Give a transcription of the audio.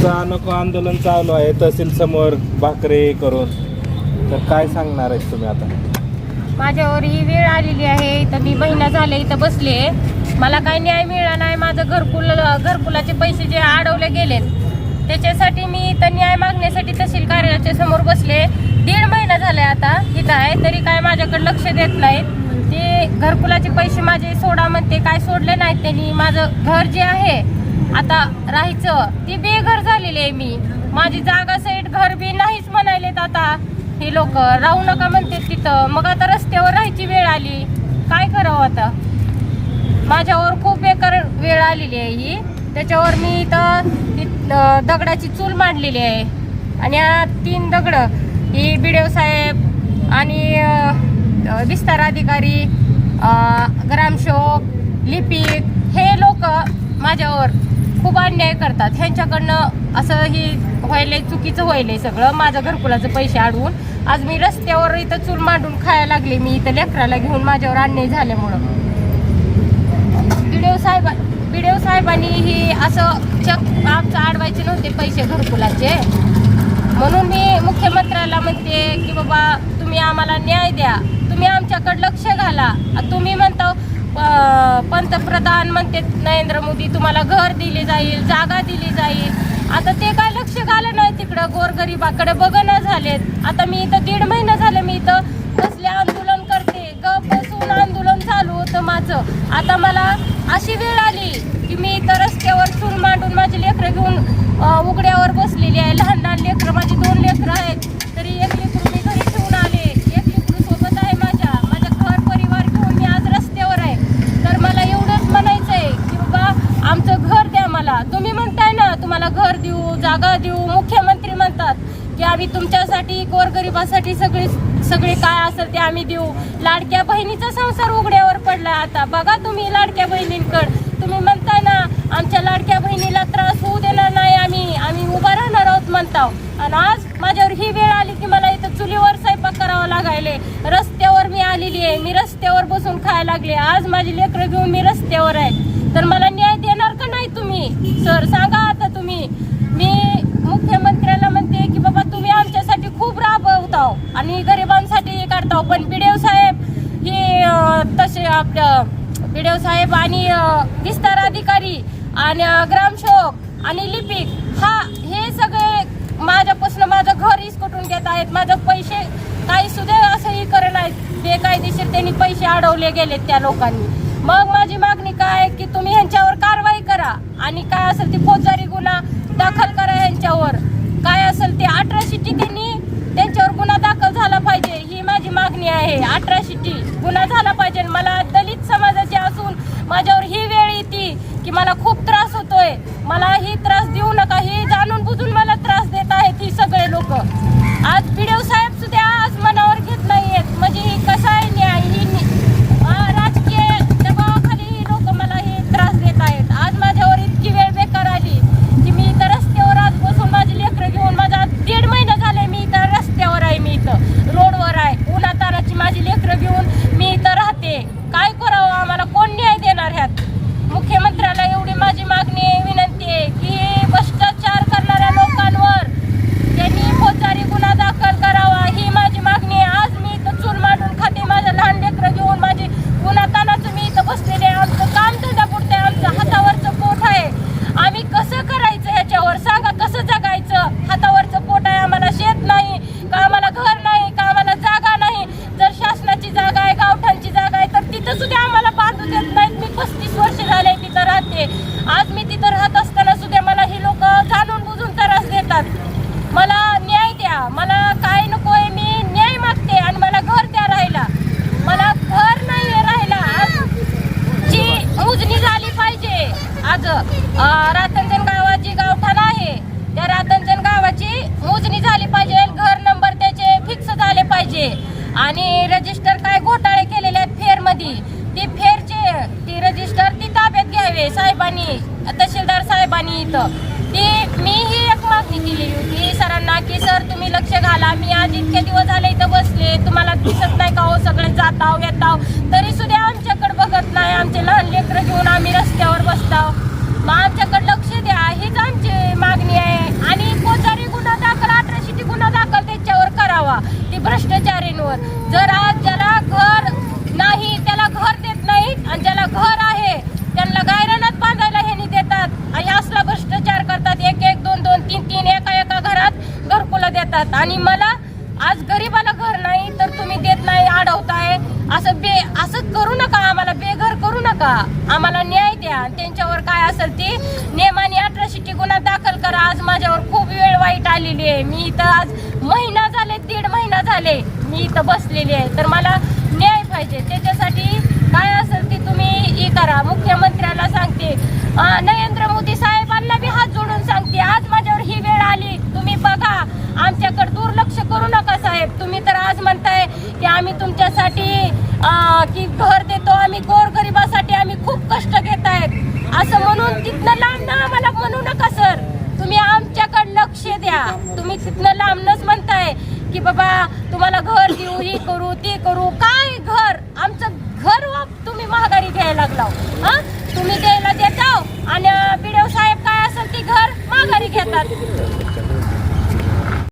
तुमचं नको आंदोलन चालू आहे तहसील समोर भाकरे करून, तर काय सांगणार आहे तुम्ही आता? माझ्यावर ही वेळ आलेली आहे, तर मी महिना झाले इथं बसले, मला काही न्याय मिळाला नाही. माझं घरकुलाचे पैसे जे अडवले गेलेत त्याच्यासाठी मी इथं न्याय मागण्यासाठी तहसील कार्यालयाच्या समोर बसले. 1.5 महिना झालाय आता इथं आहे, तरी काय माझ्याकडे लक्ष देत नाहीत. ते घरकुलाचे पैसे माझे सोडा म्हणते, काय सोडले नाहीत त्यांनी. माझं घर जे आहे आता राहायचं ते बेघर झालेले आहे मी. माझी जागा सहित घर बी नाहीच म्हणायलेत आता हे लोक. राहू नका म्हणते तिथं. मग आता रस्त्यावर राहायची वेळ आली, काय करावं आता? माझ्यावर खूप बेकार वेळ आलेली आहे ही. त्याच्यावर मी इथं दगडाची चूल मांडलेली आहे आणि 3 दगड ही BDO साहेब आणि विस्तार अधिकारी, ग्रामसेवक, लिपिक हे लोक माझ्यावर खूप अन्याय करतात. ह्यांच्याकडनं असं ही व्हायलंय, चुकीचं व्हायलंय सगळं. माझं घरकुलाचे पैसे अडवून आज मी रस्त्यावर इथं चूल मांडून खायला लागले मी इथं लेकराला घेऊन, माझ्यावर अन्याय झाल्यामुळं. BDO साहेबांनी ही असं चक आमचं अडवायचे नव्हते पैसे घरकुलाचे. म्हणून मी मुख्यमंत्र्याला म्हणते की बाबा तुम्ही आम्हाला न्याय द्या, तुम्ही आमच्याकडे लक्ष घाला. तुम्ही म्हणता पंतप्रधान म्हणते नरेंद्र मोदी तुम्हाला घर दिले जाईल, जागा दिली जाईल. आता ते काय लक्ष घालं नाही तिकडं, गोरगरिबाकडे बघणं झालेत. आता मी इथं 1.5 महिना झालं मी इथं बसले, आंदोलन करते. गप बसून आंदोलन चालू होतं माझं. आता मला अशी वेळ आली की मी इथं रस्त्यावर चूल मांडून माझी लेकरं घेऊन उघड्यावर बसलेली आहे. लहान लहान लेकरं, माझी 2 लेकरं आहेत, तरी 1 लेकरू मी घरी ठेवून आले. 1 लेकरू सोबत आहे माझ्या घर परिवार घेऊन मी आज रस्त्यावर आहे. तर मला एवढंच म्हणायचं आहे की बाबा आमचं घर द्या मला. तुम्ही म्हणताय ना तुम्हाला घर देऊ, जागा देऊ. मुख्यमंत्री म्हणतात की आम्ही तुमच्यासाठी गोरगरिबासाठी सगळे काय असेल ते आम्ही देऊ. लाडक्या बहिणीचा संसार उघड्यावर पडला. आता बघा तुम्ही लाडक्या बहिणींकडे, तुम्ही म्हणताय ना आमच्या लाडक्या बहिणीला त्रास होऊ देणार नाही, आम्ही उभा राहणार आहोत म्हणता. आणि आज माझ्यावर ही वेळ आली की मला इथं चुलीवर स्वयंपाक करावा लागायले. रस्त्यावर मी आलेली आहे, मी रस्त्यावर बसून खायला लागले. आज माझी लेकरं घेऊन मी रस्त्यावर आहे. तर मला न्याय देणार का नाही तुम्ही? सर सांगा आता तुम्ही. मी मुख्यमंत्र्याला म्हणते की बाबा तुम्ही आमच्यासाठी खूप राबवताव आणि गरिबांसाठी हे करताव, पण BDO साहेब हे तसे आपलं BDO साहेब आणि विस्तार अधिकारी आणि ग्रामसेवक आणि लिपिक हे सगळे माझ्यापासून माझं घर हिसकटून घेत आहेत. माझं पैसे काही सुद्धा असंही करत नाहीत. बेकायदेशीर त्यांनी पैसे अडवले गेलेत त्या लोकांनी. मग माझी मागणी काय की तुम्ही ह्यांच्यावर कारवाई करा आणि काय असेल ती फौजदारी गुन्हा दाखल करा ह्यांच्यावर. काय असेल ते 18 शिट्टी त्यांच्यावर गुन्हा दाखल झाला पाहिजे, ही माझी मागणी आहे. 18 शिट्टी गुन्हा झाला पाहिजे. मला दलित समाजाचे असून माझ्यावर ही वेळ येते की मला खूप त्रास होतोय. मला ही त्रास देऊ नका, ही जाणून बुजून मला त्रास देत आहेत ही सगळे लोक. आज BDO साहेब सुद्धा आज मनावर घेत नाहीयेत. म्हणजे ही कसा आहे न्याय? ही राजकीय दबावाखाली ही लोक मला ही त्रास देत आहेत. आज माझ्यावर इतकी वेळ बेकार आली की मी इथं रस्त्यावर आज बसून माझी लेकरं घेऊन, माझा 1.5 महिना झाले मी इथं रस्त्यावर आहे, मी इथं रोडवर आहे. उन्हातानाची माझी लेकरं घेऊन मी इथं राहते. काय करावं? आम्हाला कोण न्याय देणार ह्यात? मुख्यमंत्र्याला एवढी माझी मागणी आहे, विनंती आहे की भ्रष्टाचार करणाऱ्या लोकांवर त्यांनी फौजदारी गुन्हा दाखल करावा, ही माझी मागणी आहे. आज मी इथं चूल मांडून खाते, माझं लहान लेकरं घेऊन माझी उन्हातानाचं मी इथं बसलेले आहे. आमचं काम धंदा पुरतंय, आमचं हातावरचं पोट आहे. आम्ही कसं करायचं ह्याच्यावर सांगा? कसं जगायचं? हातावरचं पोट आहे, आम्हाला शेत नाही का, आम्हाला घर नाही का, आम्हाला जागा नाही. जर शासनाची जागा आहे, गावठाणची जागा आहे, तर तिथं सुद्धा आम्हाला बांधू देत नाहीत. मी 35 वर्ष झाले तिथं राहते. आज मी तिथं राहत असताना सुद्धा मला ही लोक जाणून बुजून त्रास देतात. मला न्याय द्या, मला काय नको आहे, मी न्याय मागते आणि मला घर द्या राहायला. मला घर नाही आहे राहायला. आज जी मोजणी झाली पाहिजे, आज रातंजन गावात जी गावठाण आहे त्या रातंजन गावाची मोजणी झाली पाहिजे. घर नंबर त्याचे फिक्स झाले पाहिजे आणि रजिस्टर काय घोटाळे केलेले आहेत फेरमध्ये, ती रजिस्टर ती ताब्यात घ्यावे साहेबांनी, तहसीलदार साहेबांनी. इथं मी ही एक मागणी केलेली होती सरांना की सर तुम्ही लक्ष घाला. मी आज इतके दिवस झाले इथं बसले, तुम्हाला दिसत नाही का हो सगळे जाताव येताव, तरी सुद्धा आमच्याकडे बघत नाही. आमचे लहान लेकरं घेऊन आम्ही रस्त्यावर बसताव. मग आमच्याकडे लक्ष द्या, हीच आमची मागणी आहे. माझ्यावर. जर आज ज्याला घर नाही त्याला घर देत नाहीत आणि ज्याला घर आहे त्यांना गायरानात बांधायला ह्यांनी देतात आणि असला भ्रष्टाचार करतात. 1-1, 2-2, 3-3 एका घरात घरकुलं देतात आणि मला आज गरीबाला घर नाही तर तुम्ही देत नाही, अडवताय. असं करू नका, आम्हाला बेघर करू नका, आम्हाला न्याय द्या. त्यांच्यावर काय असेल ते नियमाने 18 गुन्हा दाखल करा. आज माझ्यावर खूप वेळ वाईट आलेली आहे. मी इथं आज महिना झाले, 1.5 महिना झाले मी इथं बसलेली आहे. तर मला न्याय पाहिजे. त्याच्यासाठी काय असेल ते तुम्ही हे करा. मुख्यमंत्र्याला सांगते, नरेंद्र मोदी साहेबांना बी हात जोडून सांगते, आज माझ्यावर ही वेळ आली, तुम्ही बघा, आमच्याकडे दुर्लक्ष करू नका साहेब. तुम्ही तर आज म्हणताय की आम्ही तुमच्यासाठी की घर देतो, आम्ही गोरगरिबासाठी आम्ही खूप कष्ट घेत आहेत असं म्हणून तिथनं लांब आम्हाला म्हणू नका सर. तुम्ही आमच्याकडे लक्ष द्या. तुम्ही तिथनं लांबनच म्हणताय की बाबा तुम्हाला घर देऊ, हे करू, ते करू. काय घर? आमचं घर तुम्ही महागारी द्यायला लागलाव. तुम्ही द्यायला देताव आणि